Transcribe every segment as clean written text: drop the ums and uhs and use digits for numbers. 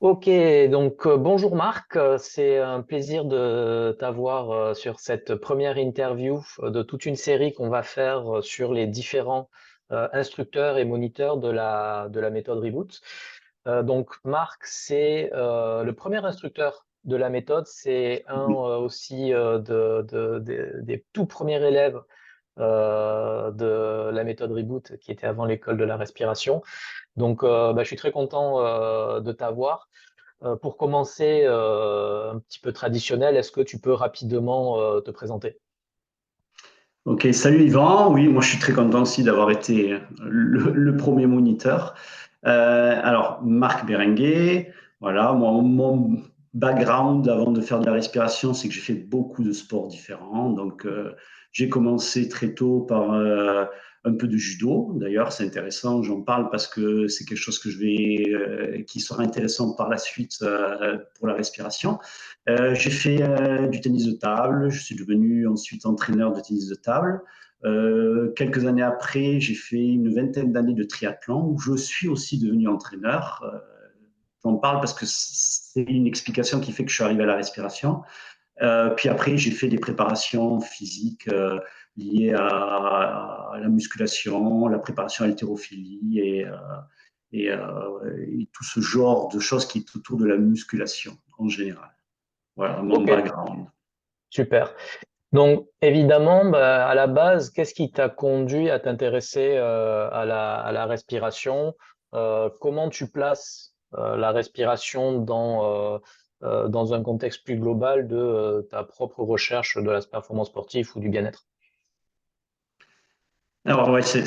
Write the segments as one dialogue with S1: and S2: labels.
S1: Ok, donc bonjour Marc. C'est un plaisir de t'avoir sur cette première interview de toute une série qu'on va faire sur les différents instructeurs et moniteurs de la méthode Reboot. Donc Marc, c'est le premier instructeur de la méthode, c'est un aussi des tout premiers élèves de la méthode Reboot qui était avant l'école de la respiration. Donc je suis très content de t'avoir. Pour commencer, un petit peu traditionnel, est-ce que tu peux rapidement te présenter?
S2: Ok, salut Yvan. Oui, moi je suis très content aussi d'avoir été le premier moniteur. Alors, Marc Berenguer, voilà, moi, mon background avant de faire de la respiration, c'est que j'ai fait beaucoup de sports différents. Donc, j'ai commencé très tôt par un peu de judo. D'ailleurs, c'est intéressant, j'en parle parce que c'est quelque chose que qui sera intéressant par la suite pour la respiration. J'ai fait du tennis de table. Je suis devenu ensuite entraîneur de tennis de table. Quelques années après, j'ai fait une vingtaine d'années de triathlon où je suis aussi devenu entraîneur. J'en parle parce que c'est une explication qui fait que je suis arrivé à la respiration. Puis après, j'ai fait des préparations physiques liées à la musculation, la préparation à l'haltérophilie et tout ce genre de choses qui est autour de la musculation en général. Voilà mon
S1: Ok,
S2: background.
S1: super. Donc, évidemment, à la base, qu'est-ce qui t'a conduit à t'intéresser à la respiration? Comment tu places la respiration dans un contexte plus global de ta propre recherche de la performance sportive ou du bien-être?
S2: Alors, ouais, c'est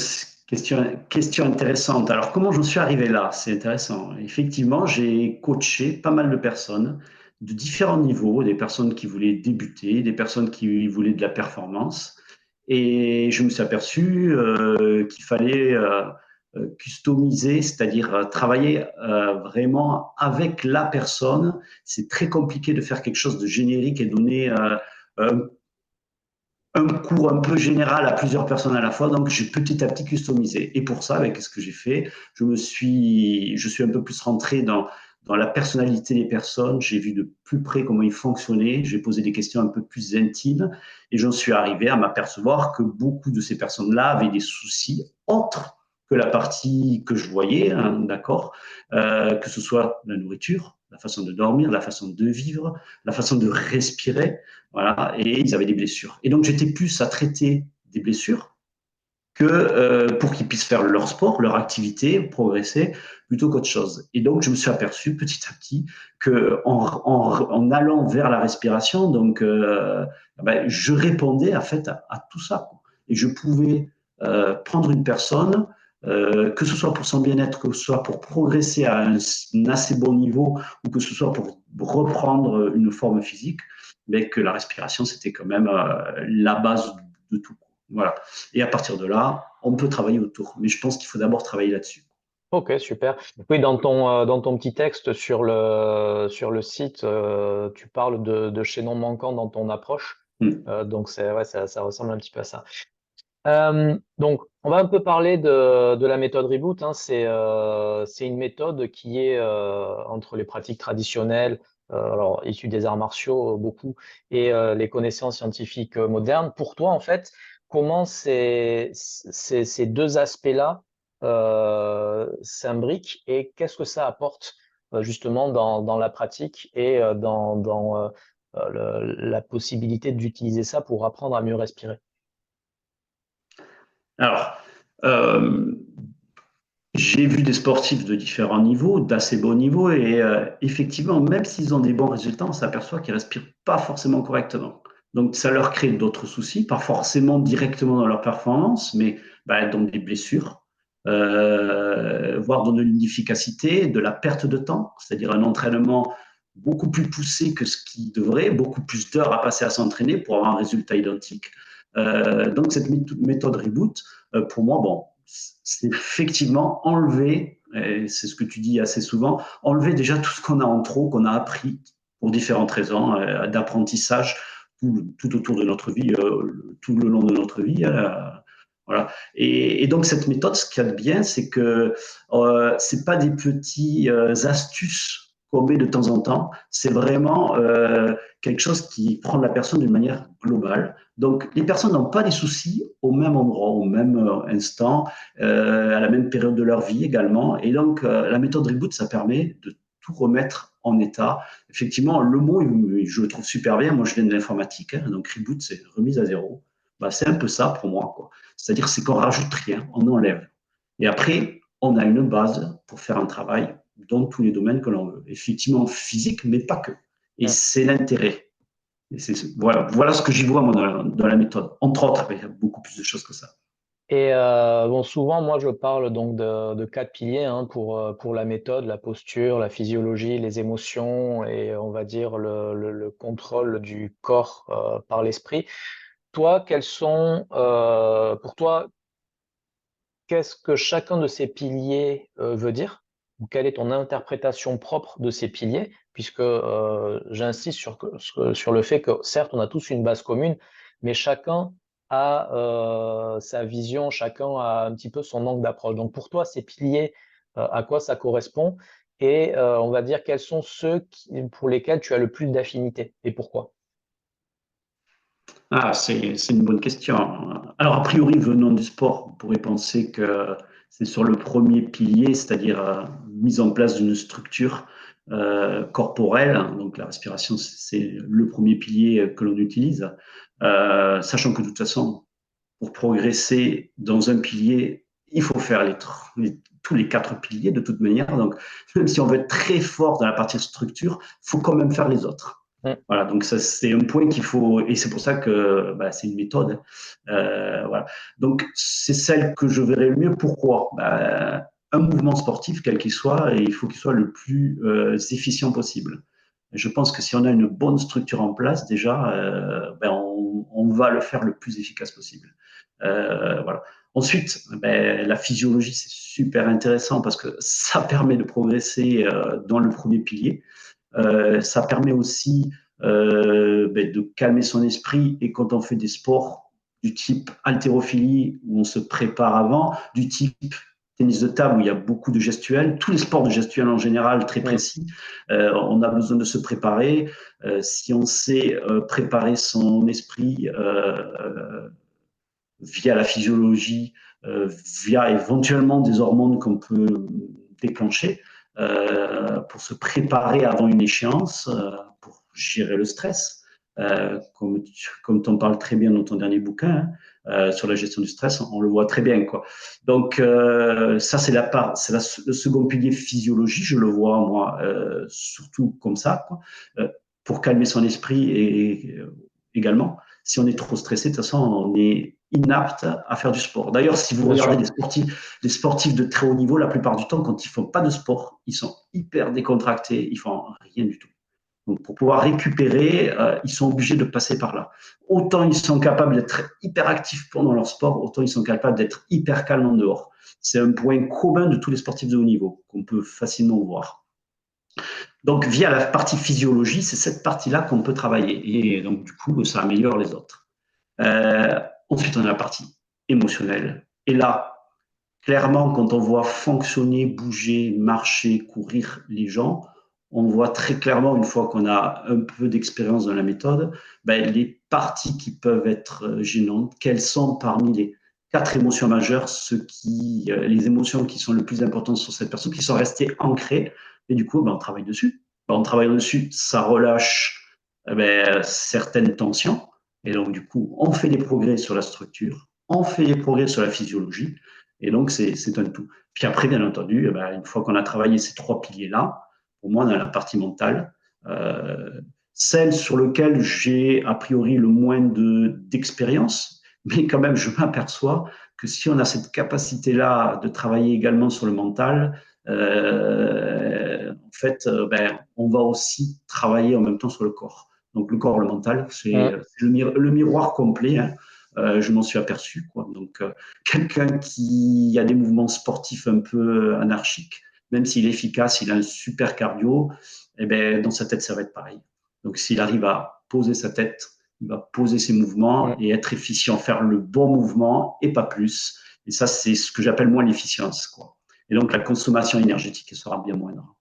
S2: question intéressante. Alors, comment j'en suis arrivé là? C'est intéressant. Effectivement, j'ai coaché pas mal de personnes de différents niveaux, des personnes qui voulaient débuter, des personnes qui voulaient de la performance. Et je me suis aperçu qu'il fallait customiser, c'est-à-dire travailler vraiment avec la personne. C'est très compliqué de faire quelque chose de générique et donner un cours un peu général à plusieurs personnes à la fois. Donc, j'ai petit à petit customisé. Et pour ça, avec ce que j'ai fait, je suis un peu plus rentré dans la personnalité des personnes. J'ai vu de plus près comment ils fonctionnaient. J'ai posé des questions un peu plus intimes et j'en suis arrivé à m'apercevoir que beaucoup de ces personnes-là avaient des soucis autres que la partie que je voyais, hein, d'accord, que ce soit la nourriture, la façon de dormir, la façon de vivre, la façon de respirer. Voilà, et ils avaient des blessures. Et donc, j'étais plus à traiter des blessures que pour qu'ils puissent faire leur sport, leur activité, progresser, plutôt qu'autre chose. Et donc, je me suis aperçu petit à petit que en allant vers la respiration, donc, je répondais en fait à tout ça. Et je pouvais prendre une personne, que ce soit pour son bien-être, que ce soit pour progresser à un assez bon niveau, ou que ce soit pour reprendre une forme physique, mais que la respiration, c'était quand même la base de tout. Voilà. Et à partir de là, on peut travailler autour. Mais je pense qu'il faut d'abord travailler là-dessus.
S1: Ok, super. Oui, dans ton petit texte sur le site, tu parles de chaînons manquants dans ton approche.
S2: Hmm.
S1: Donc, ouais, ça ressemble un petit peu à ça. Donc, on va un peu parler de la méthode Reboot, hein. C'est une méthode qui est entre les pratiques traditionnelles, alors issues des arts martiaux beaucoup, et les connaissances scientifiques modernes. Pour toi, en fait, comment ces deux aspects-là s'imbriquent et qu'est-ce que ça apporte justement dans la pratique et la possibilité d'utiliser ça pour apprendre à mieux respirer?
S2: Alors, euh, j'ai vu des sportifs de différents niveaux, d'assez bons niveaux, et effectivement, même s'ils ont des bons résultats, on s'aperçoit qu'ils ne respirent pas forcément correctement. Donc, ça leur crée d'autres soucis, pas forcément directement dans leur performance, mais dans des blessures, voire dans de l'inefficacité, de la perte de temps, c'est-à-dire un entraînement beaucoup plus poussé que ce qu'il devrait, beaucoup plus d'heures à passer à s'entraîner pour avoir un résultat identique. Donc, cette méthode reboot, pour moi, bon, c'est effectivement enlever, et c'est ce que tu dis assez souvent, enlever déjà tout ce qu'on a en trop, qu'on a appris pour différentes raisons d'apprentissage tout autour de notre vie, tout le long de notre vie. Voilà. Et donc cette méthode, ce qu'il y a de bien, c'est que c'est pas des petits astuces qu'on met de temps en temps, c'est vraiment quelque chose qui prend la personne d'une manière globale. Donc, les personnes n'ont pas des soucis au même endroit, au même instant, à la même période de leur vie également. Et donc, la méthode Reboot, ça permet de tout remettre en état. Effectivement, le mot, je le trouve super bien. Moi, je viens de l'informatique, hein, donc Reboot, c'est remise à zéro. Bah, c'est un peu ça pour moi, quoi. C'est-à-dire, c'est qu'on rajoute rien, on enlève. Et après, on a une base pour faire un travail dans tous les domaines que l'on veut. Effectivement, physique, mais pas que. Et
S1: Mm.
S2: c'est l'intérêt. Voilà ce que j'y vois moi, dans la méthode. Entre autres, il y a beaucoup plus de choses que ça.
S1: Et bon, souvent, moi, je parle donc de quatre piliers hein, pour la méthode, la posture, la physiologie, les émotions et on va dire le contrôle du corps par l'esprit. Toi, pour toi, qu'est-ce que chacun de ces piliers veut dire? Ou quelle est ton interprétation propre de ces piliers? Puisque j'insiste sur le fait que certes, on a tous une base commune, mais chacun a sa vision, chacun a un petit peu son angle d'approche. Donc pour toi, ces piliers, à quoi ça correspond? Et on va dire quels sont pour lesquels tu as le plus d'affinité et pourquoi?
S2: Ah, c'est une bonne question. Alors, a priori, venant du sport, on pourrait penser que c'est sur le premier pilier, c'est-à-dire mise en place d'une structure corporelle. Donc, la respiration, c'est le premier pilier que l'on utilise. Sachant que de toute façon, pour progresser dans un pilier, il faut faire tous les quatre piliers de toute manière. Donc, même si on veut être très fort dans la partie structure, il faut quand même faire les autres.
S1: Mm.
S2: Voilà, donc ça c'est un point qu'il faut, et c'est pour ça que bah, c'est une méthode. Voilà. Donc c'est celle que je verrai le mieux. Pourquoi? Un mouvement sportif, quel qu'il soit, et il faut qu'il soit le plus efficient possible. Je pense que si on a une bonne structure en place, déjà, on va le faire le plus efficace possible. Voilà. Ensuite, la physiologie, c'est super intéressant parce que ça permet de progresser dans le premier pilier. Ça permet aussi de calmer son esprit. Et quand on fait des sports du type haltérophilie, où on se prépare avant, du type tennis de table, où il y a beaucoup de gestuels, tous les sports de gestuels en général, très
S1: Mm.
S2: précis, on a besoin de se préparer. Si on sait préparer son esprit via la physiologie, via éventuellement des hormones qu'on peut déclencher pour se préparer avant une échéance, pour gérer le stress, comme tu en parles très bien dans ton dernier bouquin sur la gestion du stress, on le voit très bien, quoi. Donc ça c'est le second pilier physiologie, je le vois moi surtout comme ça, quoi, pour calmer son esprit et également si on est trop stressé, de toute façon, on est inapte à faire du sport. D'ailleurs, si vous
S1: Bien
S2: regardez
S1: sûr.
S2: les sportifs de très haut niveau, la plupart du temps, quand ils font pas de sport, ils sont hyper décontractés, ils font rien du tout. Donc, pour pouvoir récupérer, ils sont obligés de passer par là. Autant ils sont capables d'être hyper actifs pendant leur sport, autant ils sont capables d'être hyper calmes en dehors. C'est un point commun de tous les sportifs de haut niveau qu'on peut facilement voir. Donc, via la partie physiologie, c'est cette partie-là qu'on peut travailler. Et donc, du coup, ça améliore les autres. Ensuite, on a la partie émotionnelle. Et là, clairement, quand on voit fonctionner, bouger, marcher, courir les gens, on voit très clairement, une fois qu'on a un peu d'expérience dans la méthode, les parties qui peuvent être gênantes, quelles sont parmi les quatre émotions majeures, les émotions qui sont le plus importantes sur cette personne, qui sont restées ancrées. Et du coup, on travaille dessus. En travaillant dessus, ça relâche certaines tensions. Et donc, du coup, on fait des progrès sur la structure, on fait des progrès sur la physiologie. Et donc, c'est un tout. Puis après, bien entendu, une fois qu'on a travaillé ces trois piliers-là, pour moi, on a la partie mentale, celle sur laquelle j'ai a priori le moins d'expérience, mais quand même, je m'aperçois que si on a cette capacité-là de travailler également sur le mental, en fait, on va aussi travailler en même temps sur le corps. Donc, le corps, le mental, c'est
S1: Mm.
S2: le miroir complet. Hein. Je m'en suis aperçu, quoi. Donc, quelqu'un qui a des mouvements sportifs un peu anarchiques, même s'il est efficace, il a un super cardio, eh ben, dans sa tête, ça va être pareil. Donc, s'il arrive à poser sa tête, il va poser ses mouvements
S1: Mm.
S2: et être efficient, faire le bon mouvement et pas plus. Et ça, c'est ce que j'appelle moins l'efficience, quoi. Et donc, la consommation énergétique sera bien moindre.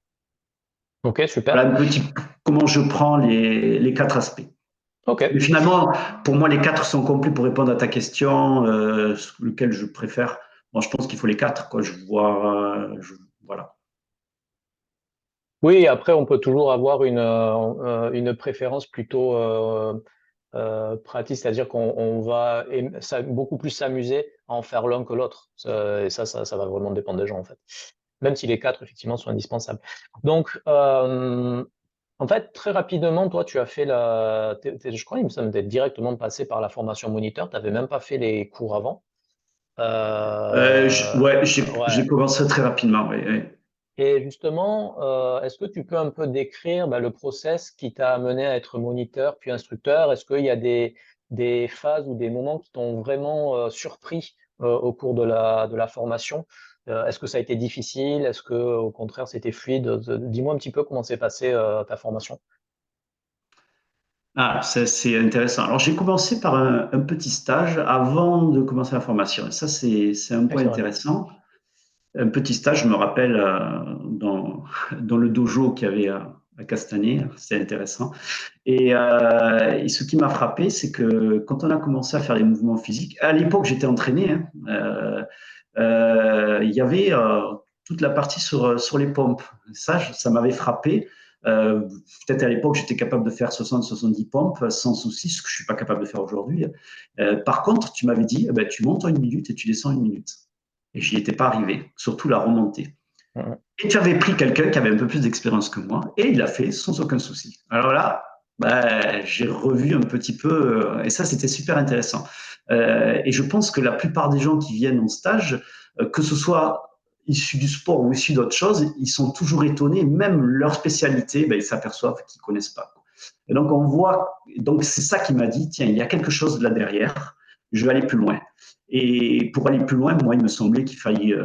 S1: Ok,
S2: Voilà
S1: super.
S2: un petit comment je prends les quatre aspects.
S1: Ok.
S2: Mais finalement, pour moi, les quatre sont complets pour répondre à ta question, lequel je préfère. Moi, je pense qu'il faut les quatre, quoi. Voilà.
S1: Oui, après, on peut toujours avoir une préférence plutôt pratique, c'est-à-dire qu'on va beaucoup plus s'amuser à en faire l'un que l'autre. Et ça va vraiment dépendre des gens, en fait. Même si les quatre, effectivement, sont indispensables. Donc, en fait, très rapidement, toi, tu as fait je crois, il me semble, d'être directement passé par la formation moniteur. Tu n'avais même pas fait les cours avant.
S2: Ouais,
S1: Ouais.
S2: j'ai commencé très rapidement. Ouais, ouais.
S1: Et justement, est-ce que tu peux un peu décrire le process qui t'a amené à être moniteur puis instructeur? Est-ce qu'il y a des phases ou des moments qui t'ont vraiment surpris au cours de la formation? Est-ce que ça a été difficile? Est-ce que au contraire c'était fluide? Dis-moi un petit peu comment s'est passée ta formation.
S2: Ah, c'est intéressant. Alors, j'ai commencé par un petit stage avant de commencer la formation. Et ça, c'est un point
S1: Excellent.
S2: intéressant. Un petit stage, je me rappelle, dans le dojo qu'il y avait à Castanet. C'est intéressant. Et ce qui m'a frappé, c'est que quand on a commencé à faire les mouvements physiques, à l'époque, j'étais entraîné, hein, il y avait toute la partie sur les pompes. Ça m'avait frappé. Euh, Peut-être à l'époque, j'étais capable de faire 60-70 pompes sans souci, ce que je suis pas capable de faire aujourd'hui. Par contre, tu m'avais dit, eh ben, tu montes en 1 minute et tu descends 1 minute. Et j'y étais pas arrivé, surtout la remontée.
S1: Mhm.
S2: Et tu avais pris quelqu'un qui avait un peu plus d'expérience que moi, et il l'a fait sans aucun souci. Alors là, bah, j'ai revu un petit peu, et ça, c'était super intéressant. Et je pense que la plupart des gens qui viennent en stage, que ce soit issus du sport ou issus d'autres choses, ils sont toujours étonnés, même leur spécialité, ben, ils s'aperçoivent qu'ils ne connaissent pas. Et donc, on voit, donc c'est ça qui m'a dit, tiens, il y a quelque chose là derrière, je vais aller plus loin. Et pour aller plus loin, moi, il me semblait qu'il fallait,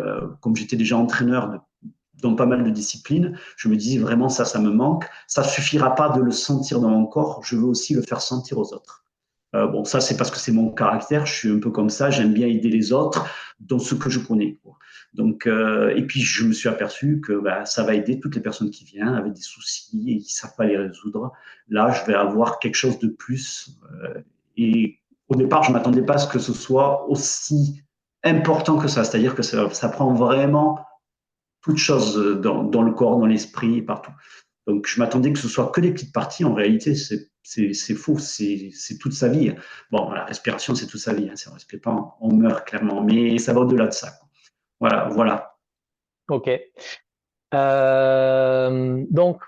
S2: comme j'étais déjà entraîneur dans pas mal de disciplines, je me disais vraiment ça me manque. Ça suffira pas de le sentir dans mon corps, je veux aussi le faire sentir aux autres. Bon, ça c'est parce que c'est mon caractère, je suis un peu comme ça, j'aime bien aider les autres dans ce que je connais. Donc, et puis je me suis aperçu que bah, ça va aider toutes les personnes qui viennent avec des soucis et qui savent pas les résoudre. Là, je vais avoir quelque chose de plus. Et au départ, je m'attendais pas à ce que ce soit aussi important que ça, c'est-à-dire que ça prend vraiment toute chose dans le corps, dans l'esprit, partout. Donc, je m'attendais que ce soit que des petites parties. En réalité, c'est faux. C'est toute sa vie. Bon, la respiration, c'est toute sa vie. Hein. Si on ne respire pas, on meurt clairement. Mais ça va au-delà de ça. Voilà, voilà.
S1: Ok. Donc,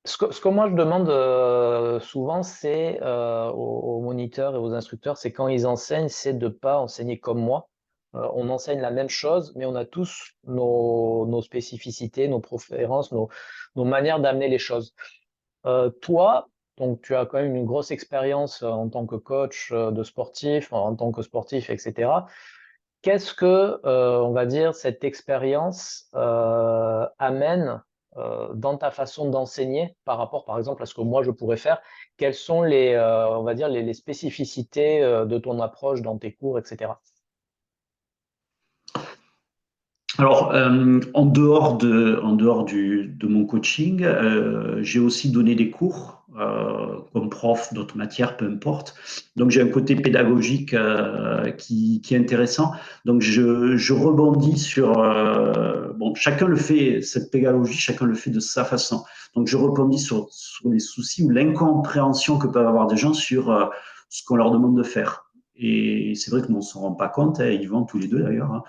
S1: ce que moi je demande souvent, c'est aux moniteurs et aux instructeurs, c'est quand ils enseignent, c'est de ne pas enseigner comme moi. On enseigne la même chose, mais on a tous nos spécificités, nos préférences, nos manières d'amener les choses. Toi, donc tu as quand même une grosse expérience en tant que coach de sportif, en tant que sportif, etc. Qu'est-ce que, on va dire, cette expérience amène dans ta façon d'enseigner par rapport, par exemple, à ce que moi je pourrais faire? Quelles sont on va dire, les spécificités de ton approche dans tes cours, etc.
S2: Alors, en dehors de mon coaching, j'ai aussi donné des cours comme prof d'autres matières, peu importe. Donc, j'ai un côté pédagogique qui est intéressant. Donc, je rebondis sur... bon, chacun le fait, cette pédagogie, chacun le fait de sa façon. Donc, je rebondis sur les soucis ou l'incompréhension que peuvent avoir des gens sur ce qu'on leur demande de faire. Et c'est vrai que nous, on ne s'en rend pas compte, hein, Yvan, tous les deux d'ailleurs, hein.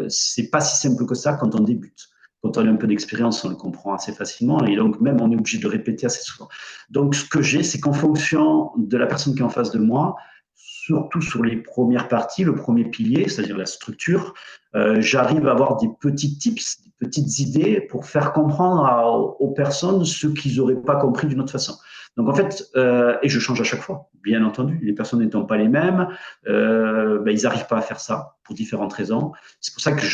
S2: C'est pas si simple que ça quand on débute. Quand on a un peu d'expérience, on le comprend assez facilement et donc même on est obligé de répéter assez souvent. Donc ce que j'ai, c'est qu'en fonction de la personne qui est en face de moi, surtout sur les premières parties, le premier pilier, c'est-à-dire la structure, j'arrive à avoir des petits tips, des petites idées pour faire comprendre aux personnes ce qu'ils n'auraient pas compris d'une autre façon. Donc en fait, et je change à chaque fois, bien entendu, les personnes n'étant pas les mêmes, ben, ils n'arrivent pas à faire ça pour différentes raisons. C'est pour ça que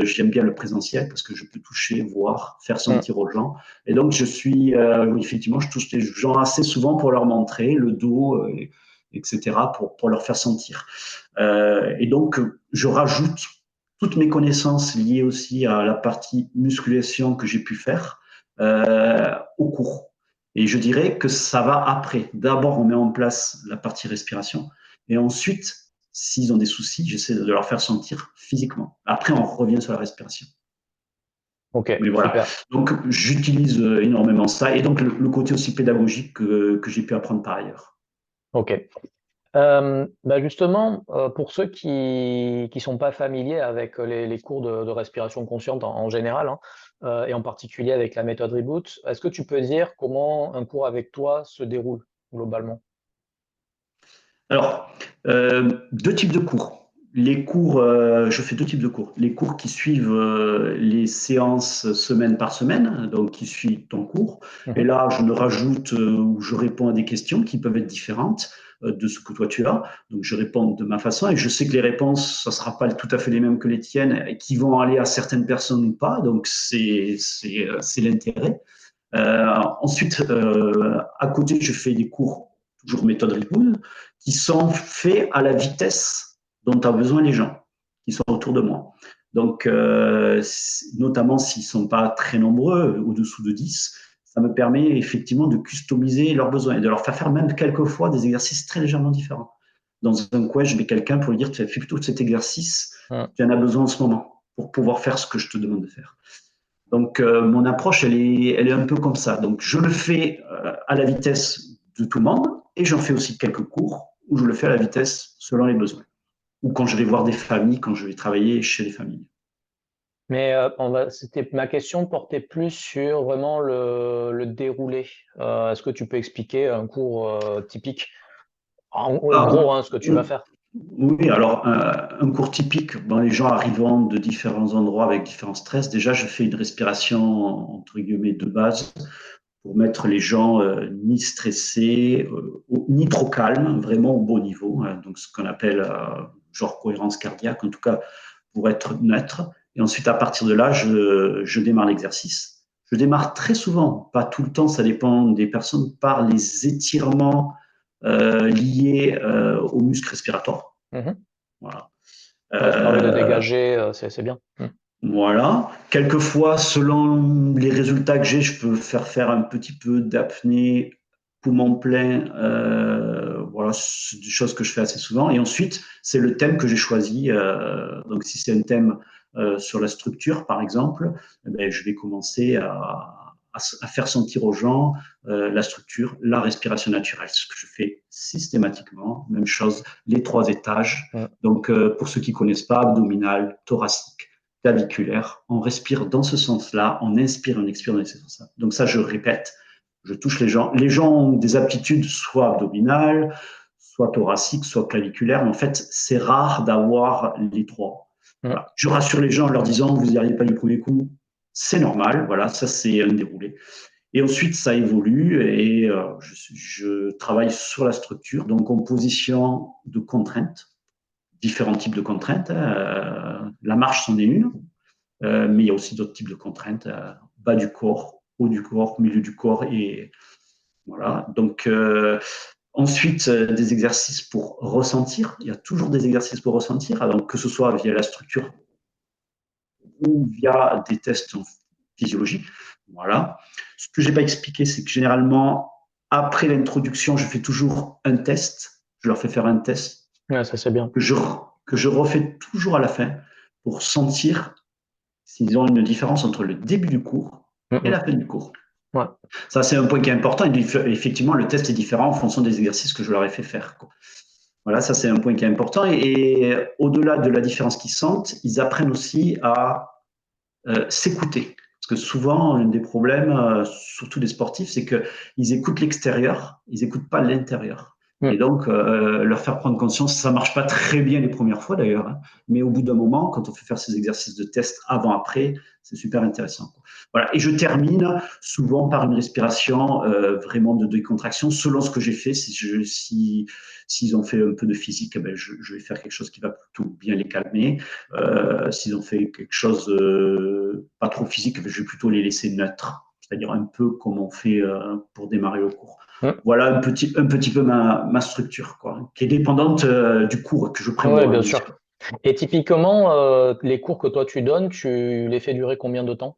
S2: j'aime bien le présentiel parce que je peux toucher, voir, faire
S1: Mm.
S2: sentir aux gens. Et donc je suis, oui, effectivement, je touche les gens assez souvent pour leur montrer le dos, etc., pour leur faire sentir. Et donc je rajoute toutes mes connaissances liées aussi à la partie musculation que j'ai pu faire au cours. Et je dirais que ça va après. D'abord, on met en place la partie respiration et ensuite, s'ils ont des soucis, j'essaie de leur faire sentir physiquement. Après, on revient sur la respiration.
S1: Ok,
S2: Mais voilà.
S1: super.
S2: Donc, j'utilise énormément ça et donc le côté aussi pédagogique que j'ai pu apprendre par ailleurs.
S1: Ok. Bah justement, pour ceux qui sont pas familiers avec les cours de respiration consciente en général, hein, et en particulier avec la méthode Reboot, est-ce que tu peux dire comment un cours avec toi se déroule globalement?
S2: Alors, deux types de cours. Les cours, je fais deux types de cours. Les cours qui suivent les séances semaine par semaine, donc qui suivent ton cours. Et
S1: Mhm.
S2: là, je me rajoute ou je réponds à des questions qui peuvent être différentes de ce que toi tu as. Donc, je réponds de ma façon et je sais que les réponses, ça ne sera pas tout à fait les mêmes que les tiennes, et qui vont aller à certaines personnes ou pas. Donc, c'est l'intérêt. Ensuite, à côté, je fais des cours, toujours méthode Ripple, qui sont faits à la vitesse dont ont besoin les gens qui sont autour de moi. Donc, notamment s'ils ne sont pas très nombreux, au-dessous de 10, ça me permet effectivement de customiser leurs besoins et de leur faire même quelquefois des exercices très légèrement différents. Dans un coin, je mets quelqu'un pour lui dire, tu fais plutôt cet exercice,
S1: Mhm.
S2: tu en as besoin en ce moment pour pouvoir faire ce que je te demande de faire. Donc, mon approche, elle est un peu comme ça. Donc, je le fais à la vitesse de tout le monde et j'en fais aussi quelques cours où je le fais à la vitesse selon les besoins. Ou quand je vais voir des familles, quand je vais travailler chez les familles.
S1: Mais ma question portait plus sur vraiment le déroulé. Est-ce que tu peux expliquer un cours typique? En gros,
S2: Ah,
S1: hein, ce que tu vas faire.
S2: oui, alors un cours typique, bon, les gens arrivant de différents endroits avec différents stress, déjà je fais une respiration entre guillemets de base pour mettre les gens ni stressés, ni trop calmes, vraiment au bon niveau, hein, donc ce qu'on appelle genre cohérence cardiaque, en tout cas pour être neutre. Et ensuite, à partir de là, je démarre l'exercice. Je démarre très souvent, pas tout le temps, ça dépend des personnes, par les étirements liés aux muscles respiratoires.
S1: Mhm.
S2: Voilà.
S1: Ouais, ça permet de
S2: Euh,
S1: dégager, c'est bien. Mhm.
S2: voilà. Quelquefois, selon les résultats que j'ai, je peux faire un petit peu d'apnée, poumon plein. Voilà, c'est des choses que je fais assez souvent. Et ensuite, c'est le thème que j'ai choisi. Donc, si c'est un thème sur la structure, par exemple, eh ben, je vais commencer à faire sentir aux gens la structure, la respiration naturelle, ce que je fais systématiquement. Même chose, les 3 étages.
S1: Mhm.
S2: Donc, pour ceux qui connaissent pas, abdominal, thoracique, claviculaire. On respire dans ce sens-là, on inspire, on expire dans ce sens-là. Donc ça, je répète, je touche les gens. Les gens ont des aptitudes soit abdominales, soit thoraciques, soit claviculaires, mais en fait, c'est rare d'avoir les trois.
S1: Mhm.
S2: Voilà. Je rassure les gens en leur disant, vous n'y arrivez pas du premier coup, c'est normal, voilà, ça c'est un déroulé. Et ensuite, ça évolue et je travaille sur la structure, donc en position de contrainte, différents types de contraintes. La marche, c'en est une. Mais il y a aussi d'autres types de contraintes, bas du corps, haut du corps, milieu du corps. Et voilà. Donc, ensuite, des exercices pour ressentir. Il y a toujours des exercices pour ressentir, donc que ce soit via la structure ou via des tests en physiologie. Voilà. Ce que je n'ai pas expliqué, c'est que généralement, après l'introduction, je fais toujours un test. Je leur fais faire un test
S1: Ouais, ça c'est bien.
S2: que je, que je refais toujours à la fin pour sentir s'ils ont une différence entre le début du cours et la
S1: Mhm.
S2: fin du cours.
S1: Ouais.
S2: Ça, c'est un point qui est important. Et effectivement, le test est différent en fonction des exercices que je leur ai fait faire. Quoi. Voilà, ça, c'est un point qui est important. Et au-delà de la différence qu'ils sentent, ils apprennent aussi à s'écouter. Parce que souvent, un des problèmes, surtout des sportifs, c'est qu'ils écoutent l'extérieur, ils n'écoutent pas l'intérieur. Et
S1: Mhm.
S2: donc, leur faire prendre conscience, ça marche pas très bien les premières fois d'ailleurs, hein, mais au bout d'un moment, quand on fait faire ces exercices de test avant-après, c'est super intéressant. Quoi. Voilà. Et je termine souvent par une respiration vraiment de décontraction, selon ce que j'ai fait. S'ils ont fait un peu de physique, ben, je vais faire quelque chose qui va plutôt bien les calmer. S'ils ont fait quelque chose pas trop physique, je vais plutôt les laisser neutres, c'est-à-dire un peu comme on fait pour démarrer le cours.
S1: Mhm.
S2: Voilà un petit peu ma structure, quoi, qui est dépendante du cours que je
S1: Ouais,
S2: prévois, hein,
S1: bien
S2: bien
S1: sûr.
S2: sûr.
S1: Et typiquement, les cours que toi tu donnes, tu les fais durer combien de temps?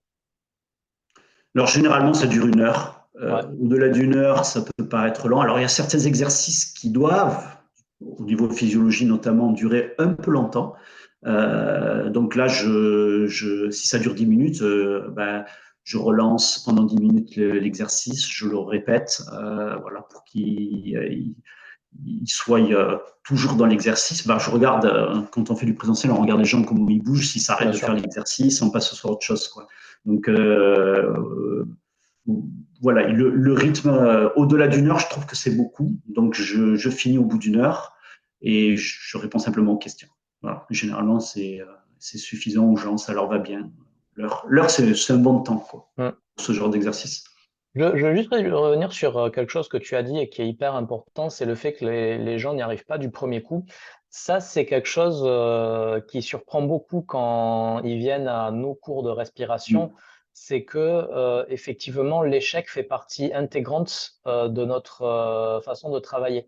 S2: Alors, généralement, ça dure 1 heure.
S1: Ouais,
S2: Au-delà d'1 heure, ça peut paraître long. Alors, il y a certains exercices qui doivent, au niveau physiologie notamment, durer un peu longtemps. Donc là, si ça dure 10 minutes, ben, je relance pendant 10 minutes l'exercice, je le répète, voilà, pour qu'il soit toujours dans l'exercice. Ben, je regarde, quand on fait du présentiel, on regarde les gens comment ils bougent. S'ils s'arrêtent
S1: bien
S2: de faire
S1: sûr.
S2: l'exercice, on passe sur autre chose, quoi. Donc, voilà, le rythme, au-delà d'1 heure, je trouve que c'est beaucoup. Donc, je finis au bout d'1 heure et je réponds simplement aux questions. Voilà. Généralement, c'est suffisant aux gens, ça leur va bien. L'heure, c'est un bon temps, quoi,
S1: Mm.
S2: pour ce genre d'exercice.
S1: Je veux juste revenir sur quelque chose que tu as dit et qui est hyper important, c'est le fait que les gens n'y arrivent pas du premier coup. Ça, c'est quelque chose qui surprend beaucoup quand ils viennent à nos cours de respiration.
S2: Mm.
S1: C'est que effectivement, l'échec fait partie intégrante de notre façon de travailler.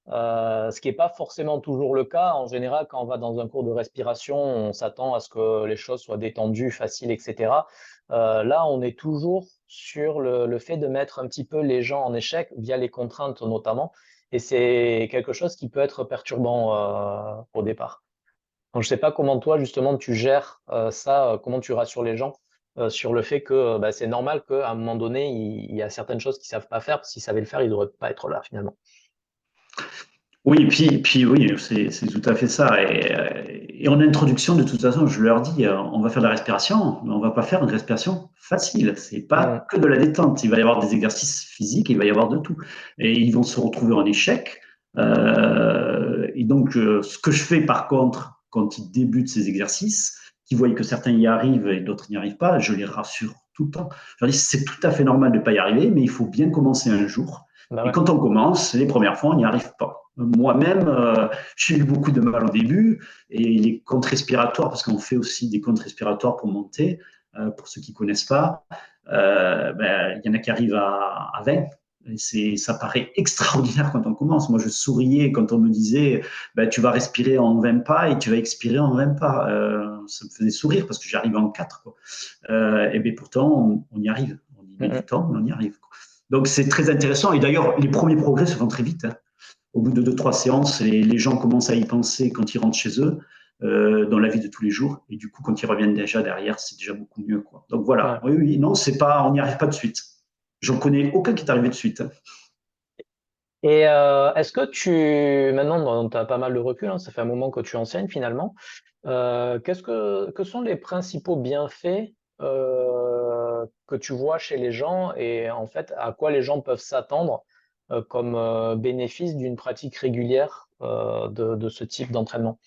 S1: Ce qui n'est pas forcément toujours le cas. En général, quand on va dans un cours de respiration, on s'attend à ce que les choses soient détendues, faciles, etc. Là, on est toujours sur le fait de mettre un petit peu les gens en échec via les contraintes notamment. Et c'est quelque chose qui peut être perturbant au départ. Donc, je ne sais pas comment toi, justement, tu gères ça, comment tu rassures les gens sur le fait que bah, c'est normal qu'à un moment donné, il y a certaines choses qu'ils ne savent pas faire, parce qu'ils savaient le faire, ils ne devraient pas être là finalement.
S2: Oui, puis oui, c'est tout à fait ça. Et en introduction, de toute façon, je leur dis, on va faire de la respiration, mais on va pas faire une respiration facile. C'est
S1: Mm.
S2: pas que de la détente. Il va y avoir des exercices physiques, il va y avoir de tout. Et ils vont se retrouver en échec. Et donc, ce que je fais par contre, quand ils débutent ces exercices, qu'ils voient que certains y arrivent et d'autres n'y arrivent pas, je les rassure tout le temps. Je leur dis, c'est tout à fait normal de ne pas y arriver, mais il faut bien commencer un jour.
S1: Bah
S2: Et
S1: ouais.
S2: quand on commence, les premières fois, on n'y arrive pas. Moi-même, j'ai eu beaucoup de mal au début et les comptes respiratoires, parce qu'on fait aussi des comptes respiratoires pour monter, pour ceux qui ne connaissent pas, ben, il y en a qui arrivent à 20. Et ça paraît extraordinaire quand on commence. Moi, je souriais quand on me disait ben, tu vas respirer en 20 pas et tu vas expirer en 20 pas. Ça me faisait sourire parce que j'arrivais en 4. Quoi. Et bien pourtant, on y arrive. On y met du
S1: Mm,
S2: temps, mais on y arrive. Quoi. Donc c'est très intéressant. Et d'ailleurs, les premiers progrès se font très vite. Hein. Au bout de 2, 3 séances, les gens commencent à y penser quand ils rentrent chez eux, dans la vie de tous les jours. Et du coup, quand ils reviennent déjà derrière, c'est déjà beaucoup mieux. Quoi. Donc
S1: mm.
S2: voilà.
S1: Ouais.
S2: Oui, oui, non, c'est pas, on n'y arrive pas de suite. J'en connais aucun qui est arrivé de suite. Hein.
S1: Et est-ce que maintenant, tu as pas mal de recul, hein, ça fait un moment que tu enseignes finalement, que sont les principaux bienfaits que tu vois chez les gens et en fait à quoi les gens peuvent s'attendre comme bénéfice d'une pratique régulière de ce type d'entraînement?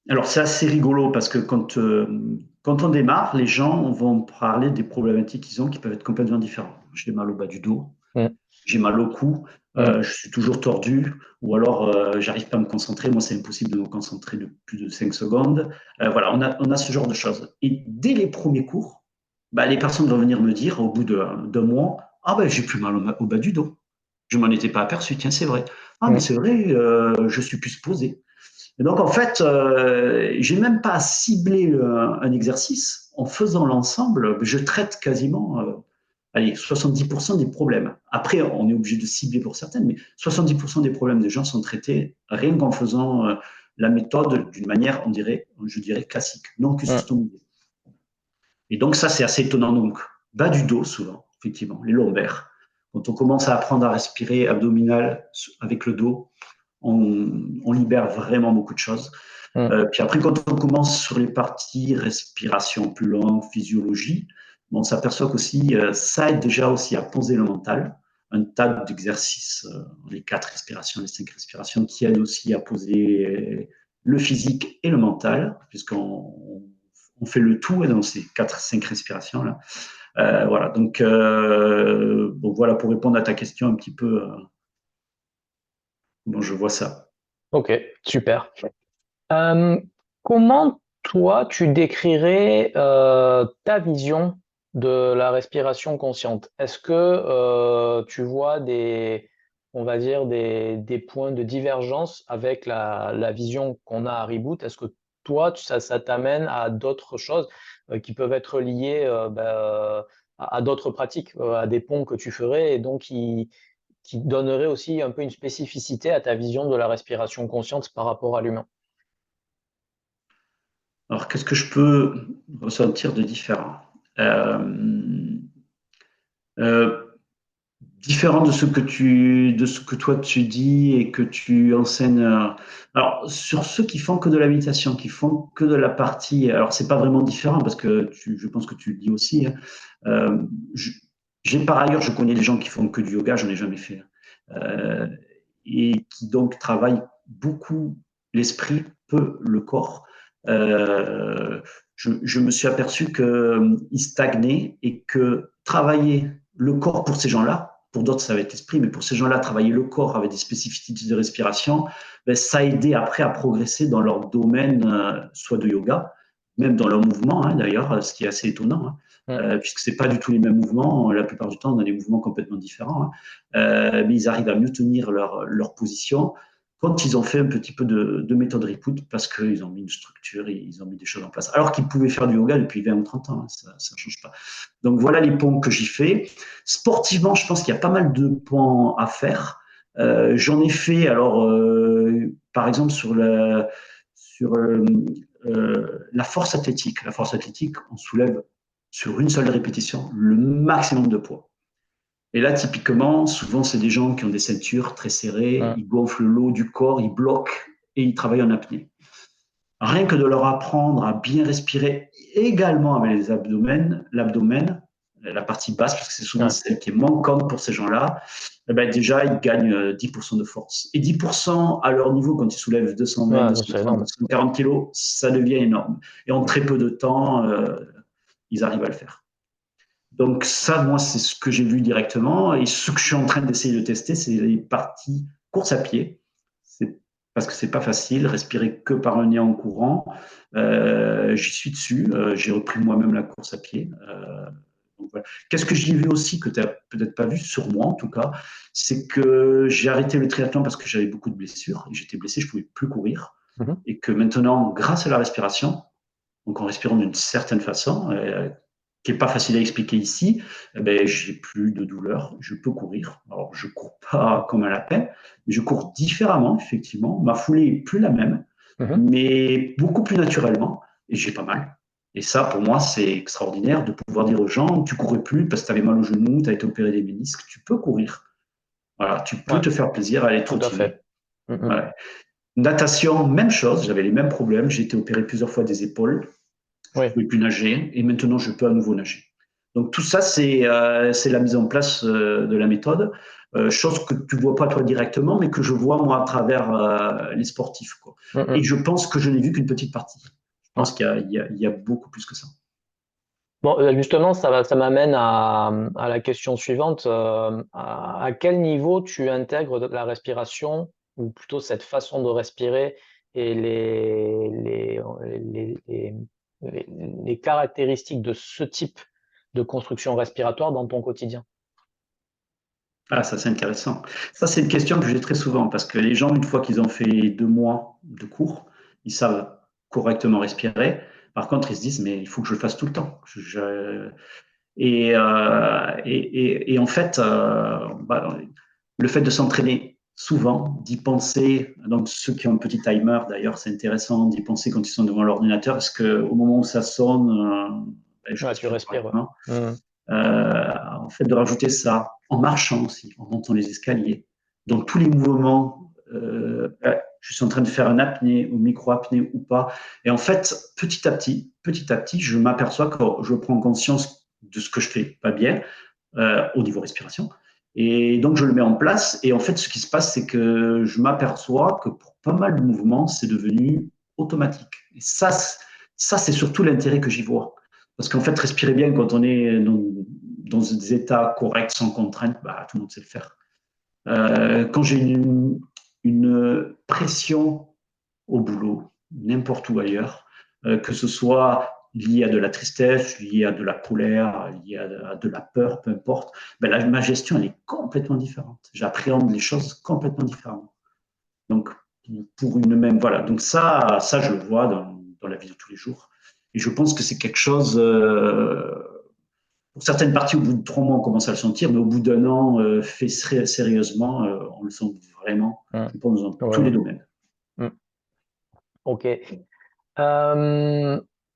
S2: Alors c'est assez rigolo parce que quand on démarre, les gens vont parler des problématiques qu'ils ont qui peuvent être complètement différentes. J'ai mal au bas du dos,
S1: Mm,
S2: j'ai mal au cou,
S1: mm,
S2: je suis toujours tordu, ou alors j'arrive pas à me concentrer. Moi, c'est impossible de me concentrer de plus de 5 secondes. Voilà, on a ce genre de choses. Et dès les premiers cours, bah, les personnes vont venir me dire au bout d'un mois, ah ben j'ai plus mal au bas du dos. Je m'en étais pas aperçu, tiens, c'est vrai. Ah mais
S1: mm,
S2: c'est vrai, je suis plus posé. Et donc en fait, j'ai même pas à cibler un exercice. En faisant l'ensemble, je traite quasiment allez, 70% des problèmes. Après, on est obligé de cibler pour certaines, mais 70% des problèmes des gens sont traités rien qu'en faisant la méthode d'une manière, je dirais, classique, non
S1: mm.
S2: customisée. Et donc ça, c'est assez étonnant. Donc, bas du dos, souvent, effectivement, les lombaires. Quand on commence à apprendre à respirer abdominal avec le dos, on libère vraiment beaucoup de choses.
S1: Mm.
S2: Puis après, quand on commence sur les parties respiration plus longue, physiologie, on s'aperçoit qu'aussi ça aide déjà aussi à poser le mental. Un tas d'exercices, les 4 respirations, les 5 respirations, qui aident aussi à poser le physique et le mental, puisqu'on fait le tout dans ces 4, 5 respirations là. Voilà. Donc bon, voilà pour répondre à ta question un petit peu comment je vois ça.
S1: Ok, super. Euh, Comment toi tu décrirais ta vision de la respiration consciente? Est-ce que tu vois on va dire des points de divergence avec la vision qu'on a à Reboot? Est-ce que toi, ça t'amène à d'autres choses qui peuvent être liées à d'autres pratiques, à des ponts que tu ferais et donc qui donneraient aussi un peu une spécificité à ta vision de la respiration consciente par rapport à l'humain.
S2: Alors, qu'est-ce que je peux ressentir de différent? Euh, Différent de ce que toi tu dis et que tu enseignes. Alors, sur ceux qui font que de la méditation, qui font que de la partie, alors c'est pas vraiment différent parce que je pense que tu le dis aussi, hein. Euh, je- j'ai par ailleurs, je connais des gens qui font que du yoga, j'en ai jamais fait, hein. Et qui donc travaillent beaucoup l'esprit, peu le corps. Euh, je me suis aperçu qu'ils stagnaient et que travailler le corps pour ces gens-là, pour d'autres ça va être l'esprit, mais pour ces gens-là, travailler le corps avec des spécificités de respiration, ben, ça a aidé après à progresser dans leur domaine, soit de yoga, même dans leur mouvement, hein, d'ailleurs, ce qui est assez étonnant, hein,
S1: Mm.
S2: puisque c'est pas du tout les mêmes mouvements. La plupart du temps, on a des mouvements complètement différents, hein. Mais ils arrivent à mieux tenir leur position quand ils ont fait un petit peu de méthode Reboot parce qu'ils ont mis une structure, ils ont mis des choses en place. Alors qu'ils pouvaient faire du yoga depuis 20 ou 30 ans, hein, ça ne change pas. Donc voilà les ponts que j'y fais. Sportivement, je pense qu'il y a pas mal de ponts à faire. J'en ai fait, alors, par exemple, sur la force athlétique. La force athlétique, on soulève sur une seule répétition le maximum de poids. Et là, typiquement, souvent, c'est des gens qui ont des ceintures très serrées,
S1: Mm.
S2: ils gonflent le haut du corps, ils bloquent et ils travaillent en apnée. Rien que de leur apprendre à bien respirer également avec les l'abdomen, la partie basse, parce que c'est souvent
S1: Ouais.
S2: celle qui est manquante pour ces gens-là, eh ben déjà, ils gagnent 10% de force. Et 10% à leur niveau, quand ils soulèvent 220,
S1: Ouais, non, c'est
S2: 230,
S1: énorme.
S2: 240 kilos, ça devient énorme. Et en très peu de temps, ils arrivent à le faire. Donc ça, moi, c'est ce que j'ai vu directement. Et ce que je suis en train d'essayer de tester, c'est les parties course à pied. C'est parce que c'est pas facile, respirer que par le nez en courant. J'y suis dessus. J'ai repris moi-même la course à pied. Donc voilà. Qu'est-ce que j'ai vu aussi que tu n'as peut-être pas vu sur moi en tout cas, c'est que j'ai arrêté le triathlon parce que j'avais beaucoup de blessures et j'étais blessé, je ne pouvais plus courir.
S1: Mhm.
S2: Et que maintenant, grâce à la respiration, donc en respirant d'une certaine façon, qui n'est pas facile à expliquer ici, eh ben, j'ai plus de douleur, je peux courir. Alors, je ne cours pas comme un lapin, mais je cours différemment, effectivement. Ma foulée n'est plus la même,
S1: Mhm.
S2: mais beaucoup plus naturellement, et j'ai pas mal. Et ça, pour moi, c'est extraordinaire de pouvoir dire aux gens, tu courais plus parce que tu avais mal au genou, tu as été opéré des ménisques, tu peux courir. Voilà, tu peux
S1: Ouais,
S2: te faire plaisir à aller
S1: tout à
S2: trottiner.
S1: fait. Mhm.
S2: Voilà. Natation, même chose, j'avais les mêmes problèmes, j'ai été opéré plusieurs fois des épaules, je ne
S1: Oui.
S2: pouvais plus nager et maintenant je peux à nouveau nager. Donc tout ça, c'est la mise en place de la méthode, chose que tu ne vois pas toi directement, mais que je vois moi à travers les sportifs, quoi. Et
S1: Mhm.
S2: je pense que je n'ai vu qu'une petite partie. Je
S1: Ouais.
S2: pense qu'il y a beaucoup plus que ça.
S1: Bon, justement, ça m'amène à la question suivante. À quel niveau tu intègres la respiration, ou plutôt cette façon de respirer et les, les caractéristiques de ce type de construction respiratoire dans ton quotidien?
S2: Ah, ça c'est intéressant. Ça c'est une question que j'ai très souvent parce que les gens, une fois qu'ils ont fait 2 mois de cours, ils savent correctement respirer. Par contre, ils se disent, mais il faut que je le fasse tout le temps. Et en fait, le fait de s'entraîner souvent, d'y penser, donc ceux qui ont un petit timer d'ailleurs, c'est intéressant d'y penser quand ils sont devant l'ordinateur, parce qu'au moment où ça sonne, je
S1: Ouais, tu
S2: respire
S1: respires. Ouais.
S2: correctement.
S1: Mhm.
S2: En fait, de rajouter ça en marchant aussi, en montant les escaliers, dans tous les mouvements, je suis en train de faire un apnée ou micro-apnée ou pas. Et en fait, petit à petit, je m'aperçois que je prends conscience de ce que je fais pas bien au niveau respiration. Et donc, je le mets en place. Et en fait, ce qui se passe, c'est que je m'aperçois que pour pas mal de mouvements, c'est devenu automatique. Et ça c'est surtout l'intérêt que j'y vois. Parce qu'en fait, respirer bien quand on est dans des états corrects, sans contrainte, bah, tout le monde sait le faire. Quand j'ai une pression au boulot, n'importe où ailleurs, que ce soit lié à de la tristesse, lié à de la colère, lié à de la peur, peu importe, ben là, ma gestion, elle est complètement différente. J'appréhende les choses complètement différemment. Donc, pour une même, voilà. Donc ça je le vois dans vie de tous les jours. Et je pense que c'est quelque chose, pour certaines parties, au bout de 3 mois, on commence à le sentir, mais au bout d'1 an, fait sérieusement, on le sent vraiment,
S1: Mmh.
S2: je pense, dans
S1: Ouais,
S2: tous les
S1: ouais.
S2: domaines.
S1: Mmh. OK.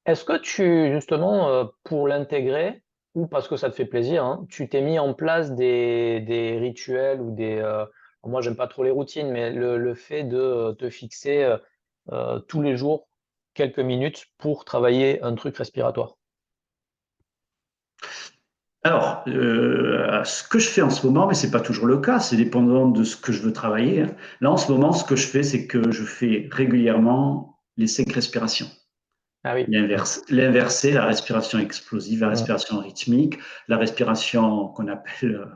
S1: Est-ce que tu justement, pour l'intégrer ou parce que ça te fait plaisir, hein, tu t'es mis en place des rituels ou moi j'aime pas trop les routines, mais le fait de, te fixer, tous les jours quelques minutes pour travailler un truc respiratoire?
S2: Alors, ce que je fais en ce moment, mais c'est pas toujours le cas, c'est dépendant de ce que je veux travailler, hein. Là, en ce moment, ce que je fais, c'est que je fais régulièrement les 5 respirations.
S1: Ah oui.
S2: L'inverser, la respiration explosive, la
S1: Mmh.
S2: respiration rythmique, la respiration qu'on appelle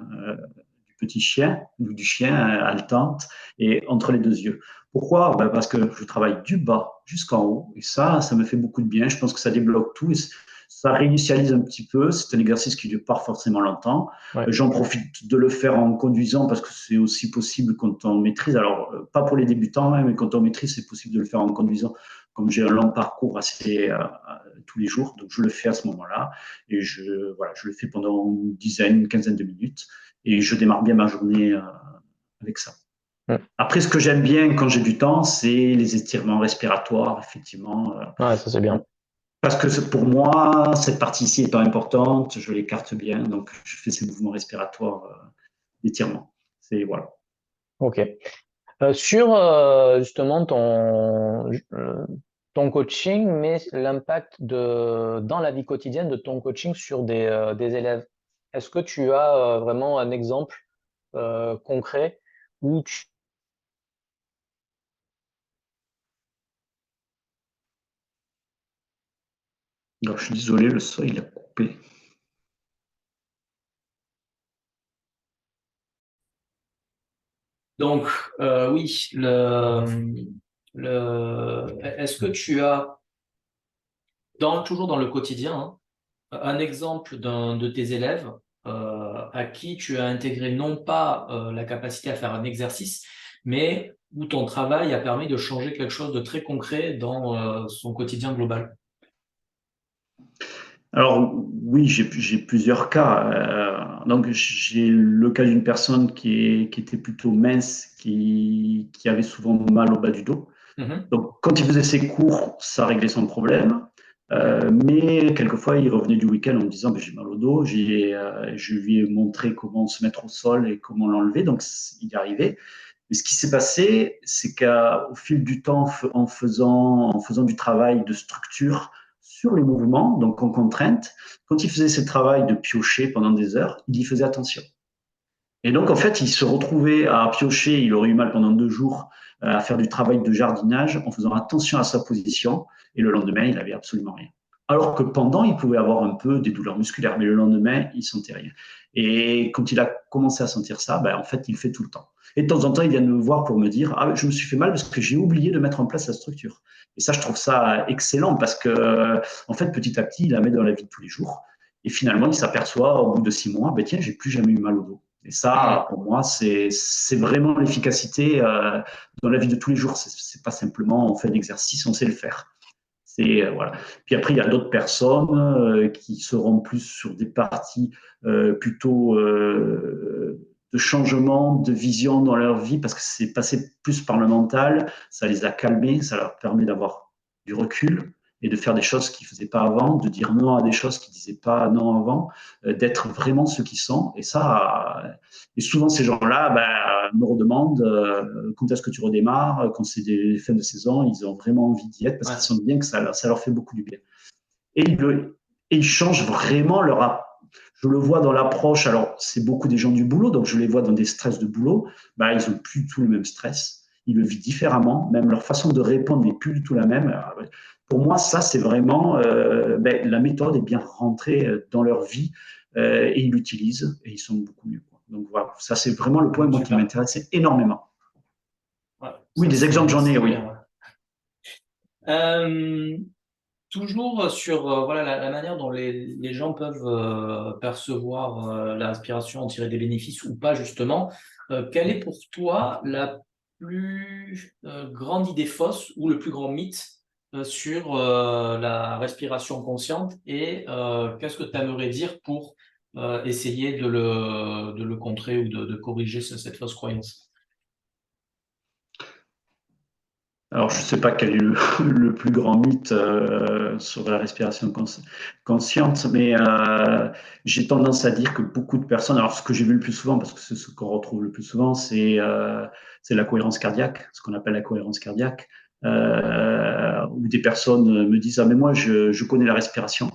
S2: du petit chien ou du chien haletante et entre les 2 yeux. Pourquoi? Ben parce que je travaille du bas jusqu'en haut et ça me fait beaucoup de bien. Je pense que ça débloque tout et ça réinitialise un petit peu. C'est un exercice qui ne dure pas forcément longtemps.
S1: Ouais.
S2: J'en profite de le faire en conduisant parce que c'est aussi possible quand on maîtrise. Alors, pas pour les débutants, hein, mais quand on maîtrise, c'est possible de le faire en conduisant. Comme j'ai un long parcours assez tous les jours, donc je le fais à ce moment-là et voilà, je le fais pendant une dizaine, une quinzaine de minutes et je démarre bien ma journée avec ça.
S1: Mmh.
S2: Après, ce que j'aime bien quand j'ai du temps, c'est les étirements respiratoires, effectivement.
S1: Ouais, ça c'est bien.
S2: Parce que pour moi, cette partie-ci est pas importante, je l'écarte bien, donc je fais ces mouvements respiratoires d'étirement. C'est voilà.
S1: OK. Sur, justement ton coaching, mais l'impact dans la vie quotidienne de ton coaching sur des élèves. Est-ce que tu as, vraiment un exemple, concret où tu
S2: Alors, je suis désolé, le son il a coupé.
S1: Donc, oui, est-ce que tu as, toujours dans le quotidien, hein, un exemple de tes élèves à qui tu as intégré non pas la capacité à faire un exercice, mais où ton travail a permis de changer quelque chose de très concret dans son quotidien global?
S2: Alors oui, j'ai plusieurs cas. Donc j'ai le cas d'une personne qui était plutôt mince, qui avait souvent mal au bas du dos.
S1: Mhm.
S2: Donc quand il faisait ses cours, ça réglait son problème. Mais quelquefois, il revenait du week-end en me disant ben, j'ai mal au dos. Je lui ai montré comment se mettre au sol et comment l'enlever. Donc il y arrivait. Mais ce qui s'est passé, c'est qu'au fil du temps, en faisant du travail de structure sur les mouvements, donc en contrainte, quand il faisait ce travail de piocher pendant des heures, il y faisait attention. Et donc, en fait, il se retrouvait à piocher, il aurait eu mal pendant 2 jours, à faire du travail de jardinage en faisant attention à sa position, et le lendemain, il n'avait absolument rien. Alors que pendant, il pouvait avoir un peu des douleurs musculaires, mais le lendemain, il sentait rien. Et quand il a commencé à sentir ça, ben, en fait, il le fait tout le temps. Et de temps en temps, il vient me voir pour me dire ah, je me suis fait mal parce que j'ai oublié de mettre en place la structure. Et ça, je trouve ça excellent parce que, en fait, petit à petit, il la met dans la vie de tous les jours. Et finalement, il s'aperçoit au bout de 6 mois, ben, tiens, j'ai plus jamais eu mal au dos. Et ça,
S1: Mhm.
S2: pour moi, c'est vraiment l'efficacité dans la vie de tous les jours. C'est pas simplement on fait l'exercice, on sait le faire. Voilà. Puis après, il y a d'autres personnes qui seront plus sur des parties plutôt de changement de vision dans leur vie parce que c'est passé plus par le mental, ça les a calmés, ça leur permet d'avoir du recul et de faire des choses qu'ils ne faisaient pas avant, de dire non à des choses qu'ils ne disaient pas non avant, d'être vraiment ceux qui sont. Et ça, et souvent ces gens-là me redemandent quand est-ce que tu redémarres, quand c'est des fins de saison, ils ont vraiment envie d'y être parce qu'ils
S1: Ouais.
S2: sentent bien que ça leur fait beaucoup du bien. Et ils changent vraiment leur. Je le vois dans l'approche, alors c'est beaucoup des gens du boulot, donc je les vois dans des stress de boulot, ils n'ont plus du tout le même stress, ils le vivent différemment, même leur façon de répondre n'est plus du tout la même. Alors, pour moi, ça, c'est vraiment, la méthode est bien rentrée dans leur vie et ils l'utilisent et ils sont beaucoup mieux. Donc voilà, ça c'est vraiment le point moi, qui
S1: Super.
S2: m'intéressait énormément.
S1: Ouais,
S2: Oui,
S1: ça
S2: des exemples, j'en ai,
S1: c'est
S2: oui.
S1: bien. Ouais. Euh, Toujours sur voilà, la manière dont les gens peuvent percevoir la respiration, en tirer des bénéfices ou pas justement, quelle est pour toi la plus grande idée fausse ou le plus grand mythe sur la respiration consciente et qu'est-ce que tu aimerais dire pour essayer de le contrer ou de corriger cette fausse croyance?
S2: Alors, je ne sais pas quel est le plus grand mythe sur la respiration consciente, mais j'ai tendance à dire que beaucoup de personnes, alors ce que j'ai vu le plus souvent, parce que c'est ce qu'on retrouve le plus souvent, c'est la cohérence cardiaque, ce qu'on appelle la cohérence cardiaque, où des personnes me disent, ah mais moi je connais la respiration,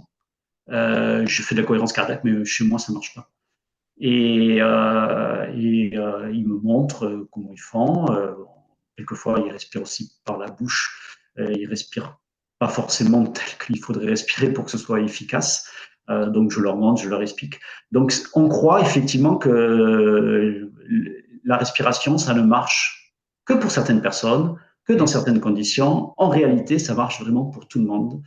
S2: je fais de la cohérence cardiaque, mais chez moi ça ne marche pas. Et ils me montrent comment ils font. Quelquefois, ils respirent aussi par la bouche. Ils respirent pas forcément tel qu'il faudrait respirer pour que ce soit efficace. Donc, je leur montre, je leur explique. Donc, on croit effectivement que la respiration, ça ne marche que pour certaines personnes, que dans certaines conditions. En réalité, ça marche vraiment pour tout le monde.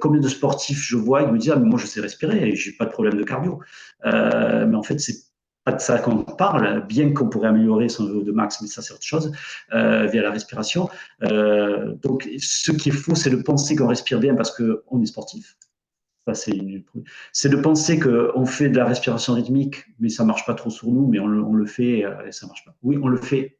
S2: Combien de sportifs je vois, ils me disent, ah, mais moi, je sais respirer et j'ai pas de problème de cardio. Mais en fait, c'est pas de ça qu'on parle, bien qu'on pourrait améliorer son VO2 max, mais ça c'est autre chose, via la respiration. Donc ce qui est faux, c'est de penser qu'on respire bien parce qu'on est sportif. Ça, c'est de penser qu'on fait de la respiration rythmique, mais ça marche pas trop sur nous, mais on le fait et ça marche pas. Oui, on le fait,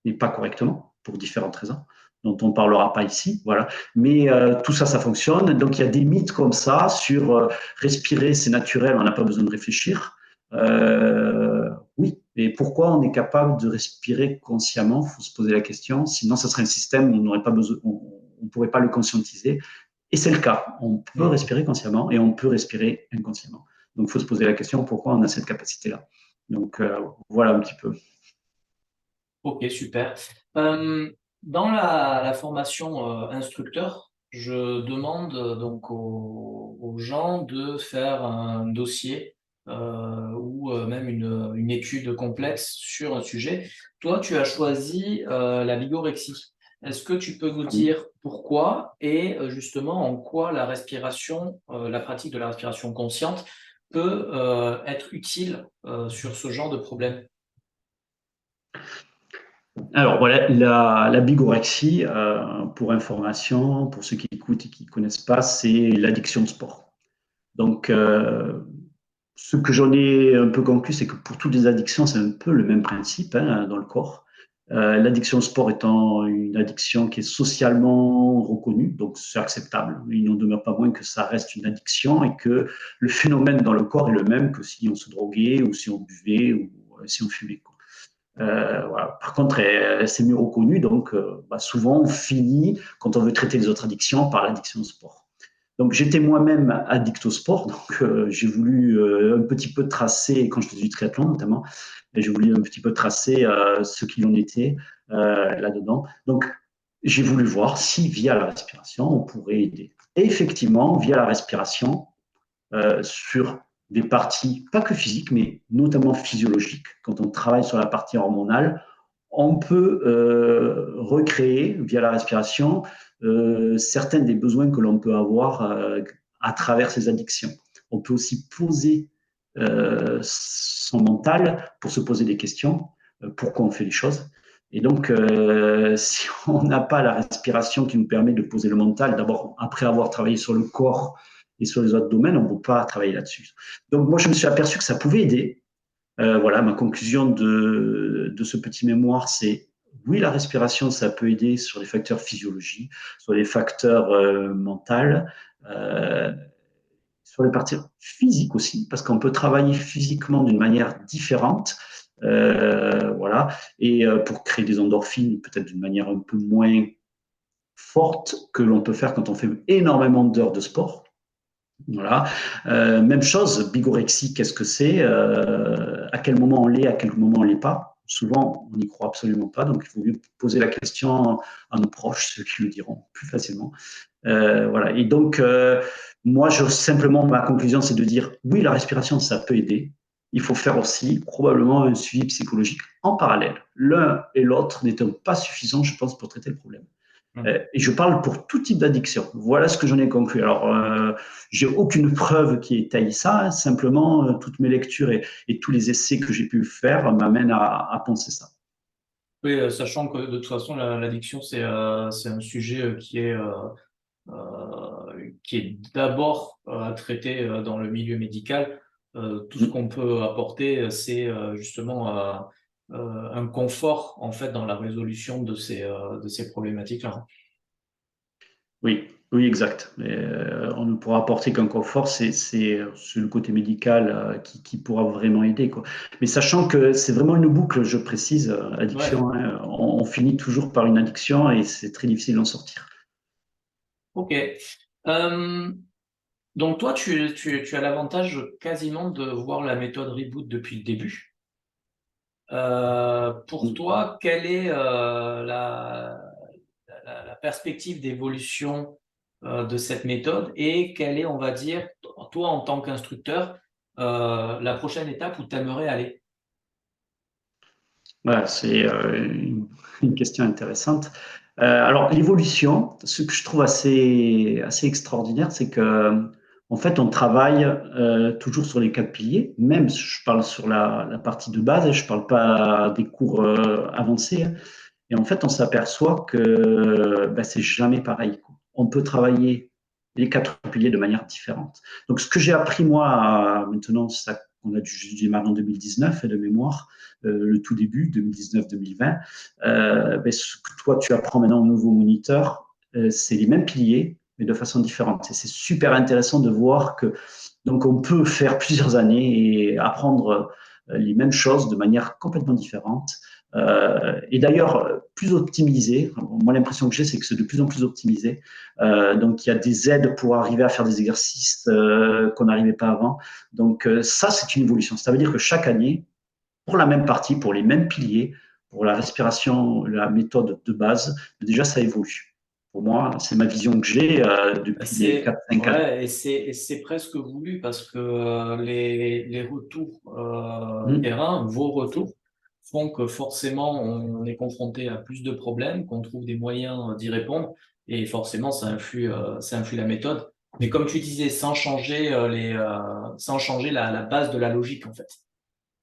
S2: mais pas correctement, pour différentes raisons dont on ne parlera pas ici, voilà. Mais tout ça, ça fonctionne. Donc il y a des mythes comme ça sur respirer, c'est naturel, on n'a pas besoin de réfléchir. Oui, et pourquoi on est capable de respirer consciemment? Il faut se poser la question. Sinon, ce serait un système où on n'aurait pas besoin, on ne pourrait pas le conscientiser. Et c'est le cas. On peut respirer consciemment et on peut respirer inconsciemment. Donc, il faut se poser la question pourquoi on a cette capacité-là. Donc, voilà un petit peu.
S1: Ok, super. Dans la formation instructeur, je demande donc aux gens de faire un dossier ou même une étude complexe sur un sujet. Toi, tu as choisi la bigorexie. Est-ce que tu peux nous
S2: Oui.
S1: dire pourquoi et justement en quoi la respiration, la pratique de la respiration consciente peut être utile sur ce genre de problème?
S2: Alors voilà, la bigorexie, pour information, pour ceux qui écoutent et qui ne connaissent pas, c'est l'addiction de sport. Donc, ce que j'en ai un peu conclu, c'est que pour toutes les addictions, c'est un peu le même principe hein, dans le corps. L'addiction au sport étant une addiction qui est socialement reconnue, donc c'est acceptable. Il n'en demeure pas moins que ça reste une addiction et que le phénomène dans le corps est le même que si on se droguait ou si on buvait ou si on fumait. Quoi. Voilà. Par contre, c'est mieux reconnu, donc souvent on finit, quand on veut traiter les autres addictions, par l'addiction au sport. Donc j'étais moi-même addict au sport, donc j'ai voulu un petit peu tracer, quand je faisais du triathlon notamment, j'ai voulu un petit peu tracer ce qu'il en était là-dedans. Donc j'ai voulu voir si via la respiration on pourrait aider. Et effectivement, via la respiration, sur des parties, pas que physiques, mais notamment physiologiques. Quand on travaille sur la partie hormonale, on peut recréer via la respiration certains des besoins que l'on peut avoir à travers ces addictions. On peut aussi poser son mental pour se poser des questions, pourquoi on fait les choses. Et donc, si on n'a pas la respiration qui nous permet de poser le mental, d'abord après avoir travaillé sur le corps et sur les autres domaines, on ne peut pas travailler là-dessus. Donc, moi, je me suis aperçu que ça pouvait aider. Voilà, ma conclusion de ce petit mémoire, c'est oui, la respiration, ça peut aider sur les facteurs physiologiques, sur les facteurs mentaux, euh, sur les parties physiques aussi, parce qu'on peut travailler physiquement d'une manière différente. Voilà, et pour créer des endorphines, peut-être d'une manière un peu moins forte que l'on peut faire quand on fait énormément d'heures de sport. Voilà. Même chose, bigorexie, qu'est-ce que c'est à quel moment on l'est, à quel moment on l'est pas. Souvent, on n'y croit absolument pas, donc il faut mieux poser la question à nos proches, ceux qui le diront plus facilement. Voilà. Et donc, moi, simplement, ma conclusion, c'est de dire oui, la respiration, ça peut aider. Il faut faire aussi probablement un suivi psychologique en parallèle. L'un et l'autre n'étant pas suffisants, je pense, pour traiter le problème. Et je parle pour tout type d'addiction. Voilà ce que j'en ai conclu. Alors, j'ai aucune preuve qui étaye ça. Hein. Simplement, toutes mes lectures et tous les essais que j'ai pu faire m'amènent à penser ça.
S1: Oui, sachant que de toute façon, l'addiction, c'est un sujet qui est
S3: qui est d'abord traité dans le milieu médical. Tout ce qu'on peut apporter, c'est justement un confort en fait dans la résolution de ces problématiques-là.
S2: Oui, oui, exact. Mais, on ne pourra apporter qu'un confort, c'est le côté médical qui pourra vraiment aider, quoi. Mais sachant que c'est vraiment une boucle, je précise,
S3: Ouais,
S2: addiction, hein, on finit toujours par une addiction et c'est très difficile d'en sortir.
S3: ok. Euh, donc toi, tu as l'avantage quasiment de voir la méthode Reboot depuis le début. Pour toi, quelle est la perspective d'évolution de cette méthode et quelle est, on va dire, toi en tant qu'instructeur, la prochaine étape où tu aimerais aller?
S2: Voilà, c'est une question intéressante. Alors, l'évolution, ce que je trouve assez extraordinaire, c'est que, en fait, on travaille toujours sur les quatre piliers, même si je parle sur la partie de base, je ne parle pas des cours avancés, hein. Et en fait, on s'aperçoit que ben, c'est jamais pareil, quoi. On peut travailler les quatre piliers de manière différente. Donc, ce que j'ai appris, moi, maintenant, ça, on a dû démarrer en 2019 et de mémoire, le tout début, 2019-2020, ben, ce que toi, tu apprends maintenant au nouveau moniteur, c'est les mêmes piliers, mais de façon différente. Et c'est super intéressant de voir que donc on peut faire plusieurs années et apprendre les mêmes choses de manière complètement différente. Et d'ailleurs, plus optimisé. Moi, l'impression que j'ai, c'est que c'est de plus en plus optimisé. Donc, il y a des aides pour arriver à faire des exercices qu'on n'arrivait pas avant. Donc, ça, c'est une évolution. Ça veut dire que chaque année, pour la même partie, pour les mêmes piliers, pour la respiration, la méthode de base, déjà, ça évolue. Pour moi, c'est ma vision que j'ai depuis les
S3: C'est
S2: 4-5 années.
S3: ouais, et c'est presque voulu parce que les retours
S2: Mmh.
S3: terrain, vos retours, font que forcément on est confronté à plus de problèmes, qu'on trouve des moyens d'y répondre, et forcément ça influe la méthode. Mais comme tu disais, sans changer sans changer la base de la logique en fait,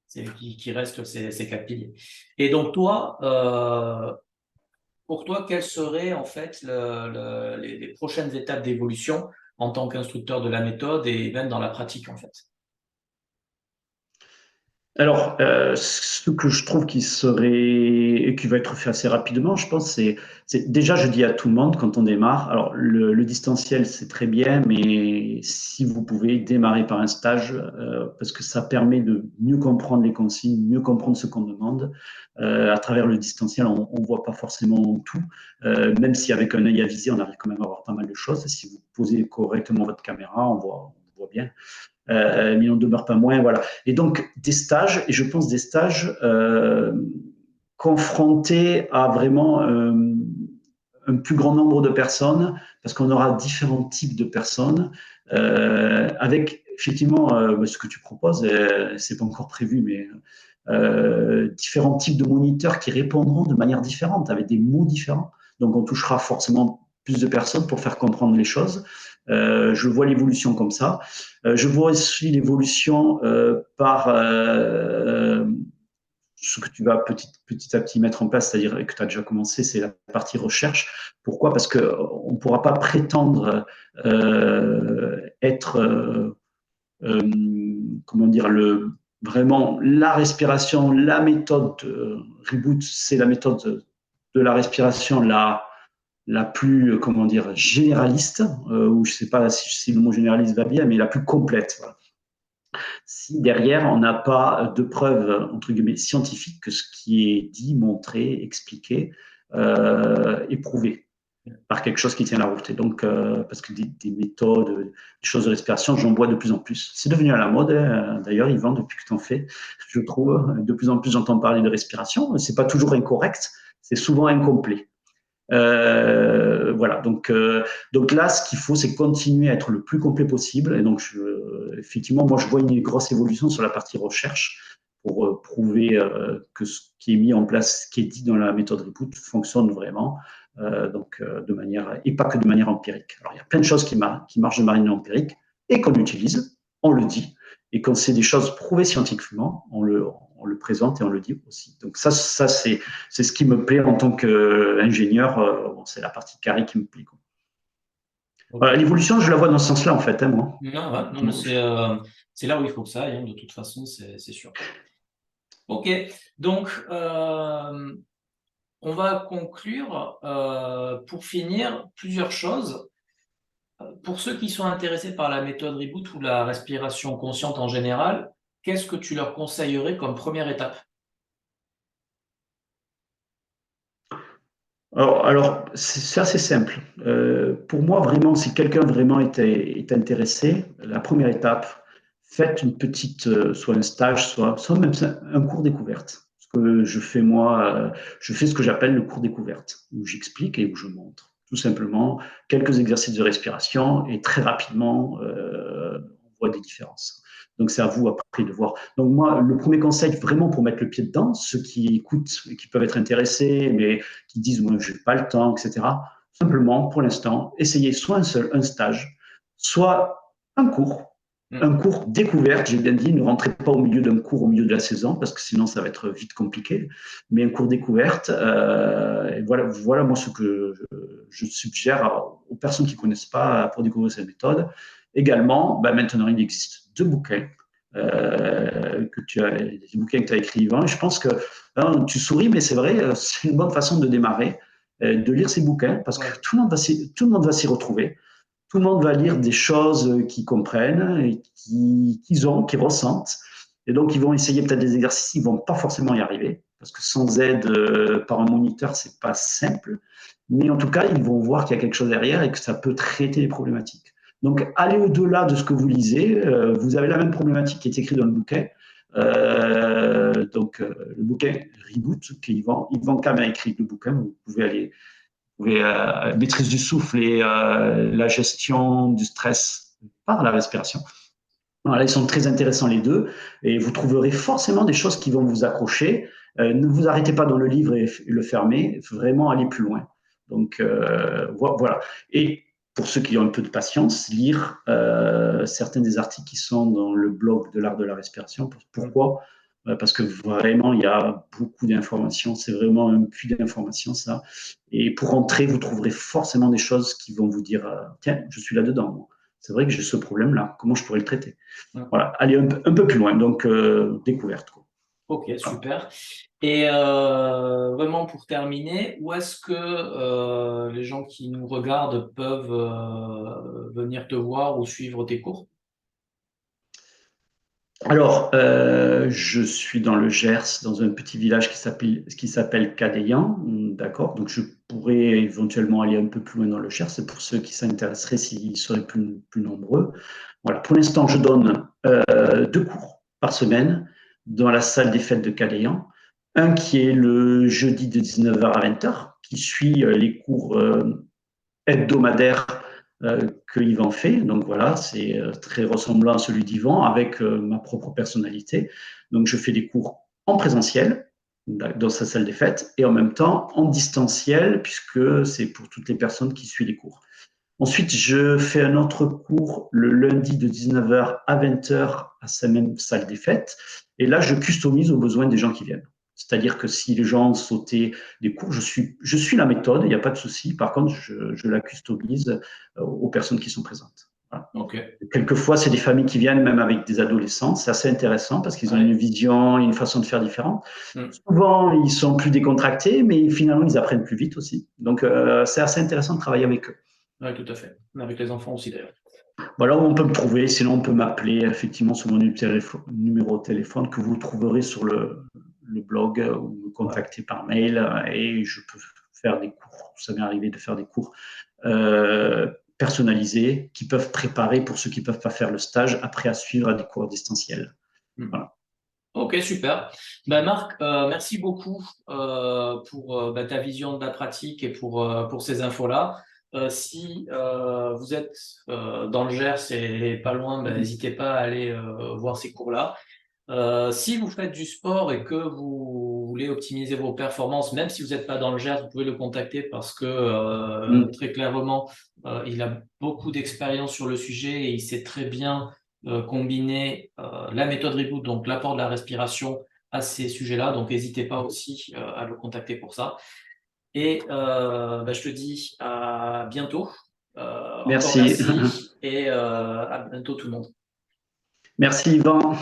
S3: c'est qui reste ces quatre piliers. Et donc toi, pour toi, quelles seraient en fait les prochaines étapes d'évolution en tant qu'instructeur de la méthode et même dans la pratique en fait?
S2: Alors, ce que je trouve qui serait et qui va être fait assez rapidement, je pense, c'est déjà, je dis à tout le monde quand on démarre, alors le distanciel, c'est très bien, mais si vous pouvez démarrer par un stage, parce que ça permet de mieux comprendre les consignes, mieux comprendre ce qu'on demande. À travers le distanciel, on ne voit pas forcément tout, même si avec un œil avisé, on arrive quand même à voir pas mal de choses. Si vous posez correctement votre caméra, on voit bien, mais on ne demeure pas moins. Voilà. Et donc, des stages, et je pense des stages confrontés à vraiment un plus grand nombre de personnes, parce qu'on aura différents types de personnes, avec effectivement ce que tu proposes, c'est pas encore prévu, mais différents types de moniteurs qui répondront de manière différente, avec des mots différents. Donc, on touchera forcément plus de personnes pour faire comprendre les choses. Je vois l'évolution comme ça. Je vois aussi l'évolution par ce que tu vas petit à petit mettre en place, c'est-à-dire que tu as déjà commencé, c'est la partie recherche. Pourquoi? Parce qu'on ne pourra pas prétendre être, comment dire, vraiment la respiration, la méthode Reboot, c'est la méthode de la respiration la plus, comment dire, généraliste, ou je ne sais pas si le mot généraliste va bien, mais la plus complète. Voilà. Si derrière, on n'a pas de preuves, entre guillemets, scientifiques que ce qui est dit, montré, expliqué, est prouvé par quelque chose qui tient la route. Et donc, parce que des méthodes, des choses de respiration, j'en vois de plus en plus. C'est devenu à la mode, hein. D'ailleurs, Yvan, depuis que tu en fais, je trouve, de plus en plus j'entends parler de respiration. C'est pas toujours incorrect, c'est souvent incomplet. Voilà, donc là, ce qu'il faut, c'est continuer à être le plus complet possible. Et donc, effectivement, moi, je vois une grosse évolution sur la partie recherche pour prouver que ce qui est mis en place, ce qui est dit dans la méthode Reboot fonctionne vraiment, de manière, et pas que de manière empirique. Alors, il y a plein de choses qui marchent de manière empirique et qu'on utilise, on le dit. Et quand c'est des choses prouvées scientifiquement, on le présente et on le dit aussi. Donc ça c'est ce qui me plaît en tant qu'ingénieur. Bon, c'est la partie carré qui me plaît, quoi.
S3: Ok.
S2: Voilà, l'évolution, je la vois dans ce sens-là, en fait, hein, moi.
S3: Non, ouais, non, mais c'est là où il faut que ça aille, hein, de toute façon, c'est sûr. Ok, donc on va conclure. Pour finir, plusieurs choses. Pour ceux qui sont intéressés par la méthode Reboot ou la respiration consciente en général, qu'est-ce que tu leur conseillerais comme première étape?
S2: Alors, c'est assez simple. Pour moi, vraiment, si quelqu'un vraiment est intéressé, la première étape, faites une petite, soit un stage, soit même un cours découverte. Ce que je fais moi, je fais ce que j'appelle le cours découverte, où j'explique et où je montre. Tout simplement, quelques exercices de respiration et très rapidement, on voit des différences. Donc, c'est à vous après de voir. Donc, moi, le premier conseil, vraiment pour mettre le pied dedans, ceux qui écoutent et qui peuvent être intéressés, mais qui disent moi je n'ai pas le temps, etc. Simplement, pour l'instant, essayez soit un stage, soit un cours.
S3: Hmm.
S2: Un cours découverte, j'ai bien dit, ne rentrez pas au milieu d'un cours au milieu de la saison, parce que sinon ça va être vite compliqué. Mais un cours découverte, et voilà moi ce que je suggère aux personnes qui ne connaissent pas pour découvrir cette méthode. Également, maintenant il existe 2 bouquins des bouquins que tu as écrits, Yvan. Et je pense que tu souris, mais c'est vrai, c'est une bonne façon de démarrer, de lire ces bouquins, parce que
S3: Ouais.
S2: tout le monde va s'y retrouver. Tout le monde va lire des choses qu'ils comprennent et qu'ils ressentent. Et donc, ils vont essayer peut-être des exercices, ils ne vont pas forcément y arriver, parce que sans aide par un moniteur, ce n'est pas simple. Mais en tout cas, ils vont voir qu'il y a quelque chose derrière et que ça peut traiter les problématiques. Donc, allez au-delà de ce que vous lisez. Vous avez la même problématique qui est écrite dans le bouquin. Le bouquin Reboot, Yvan Kam a écrit le bouquin. Vous pouvez aller maîtrise du souffle et la gestion du stress par la respiration. Voilà, ils sont très intéressants les deux et vous trouverez forcément des choses qui vont vous accrocher. Ne vous arrêtez pas dans le livre et le fermer, vraiment aller plus loin. Donc voilà. Et pour ceux qui ont un peu de patience, lire certains des articles qui sont dans le blog de l'art de la respiration. Pourquoi? Parce que vraiment, il y a beaucoup d'informations. C'est vraiment un puits d'informations, ça. Et pour rentrer, vous trouverez forcément des choses qui vont vous dire tiens, je suis là-dedans. C'est vrai que j'ai ce problème-là. Comment je pourrais le traiter?
S3: Hmm.
S2: Voilà, aller un peu plus loin. Donc, découverte. Quoi.
S3: Ok, super. Et vraiment pour terminer, où est-ce que les gens qui nous regardent peuvent venir te voir ou suivre tes cours?
S2: Alors, je suis dans le Gers, dans un petit village qui s'appelle Cadayan, d'accord. Donc, je pourrais éventuellement aller un peu plus loin dans le Gers. C'est pour ceux qui s'intéresseraient s'ils seraient plus nombreux. Voilà. Pour l'instant, je donne 2 cours par semaine dans la salle des fêtes de Cadayan. Un qui est le jeudi de 19h à 20h, qui suit les cours hebdomadaire que Yvan fait. Donc voilà, c'est très ressemblant à celui d'Yvan avec ma propre personnalité. Donc je fais des cours en présentiel dans sa salle des fêtes et en même temps en distanciel puisque c'est pour toutes les personnes qui suivent les cours. Ensuite, je fais un autre cours le lundi de 19h à 20h à sa même salle des fêtes. Et là, je customise aux besoins des gens qui viennent. C'est-à-dire que si les gens sautaient des cours, je suis la méthode, il n'y a pas de souci. Par contre, je la customise aux personnes qui sont présentes. Voilà.
S3: Ok.
S2: Quelquefois, c'est des familles qui viennent même avec des adolescents. C'est assez intéressant parce qu'ils ont une
S3: Ouais.
S2: vision, une façon de faire différente.
S3: Hmm.
S2: Souvent, ils sont plus décontractés, mais finalement, ils apprennent plus vite aussi. Donc, c'est assez intéressant de travailler avec eux.
S3: Ouais, tout à fait. Avec les enfants aussi d'ailleurs.
S2: Voilà où on peut me trouver. Sinon, on peut m'appeler effectivement sur mon numéro de téléphone que vous trouverez sur le blog ou me
S3: Ouais.
S2: contacter par mail et je peux faire des cours. Ça m'est arrivé de faire des cours euh, personnalisés qui peuvent préparer pour ceux qui ne peuvent pas faire le stage après à suivre à des cours distanciels.
S3: Hmm.
S2: Voilà.
S3: Ok, super. Ben Marc, merci beaucoup pour ta vision de la pratique et pour ces infos-là. Si vous êtes dans le Gers et pas loin, n'hésitez pas à aller voir ces cours-là. Si vous faites du sport et que vous voulez optimiser vos performances, même si vous n'êtes pas dans le Gers, vous pouvez le contacter parce que très clairement, il a beaucoup d'expérience sur le sujet et il sait très bien combiner la méthode Reboot, donc l'apport de la respiration à ces sujets-là. Donc n'hésitez pas aussi à le contacter pour ça. Et je te dis à bientôt
S2: Merci.
S3: merci et à bientôt tout le monde.
S2: Merci Yvan.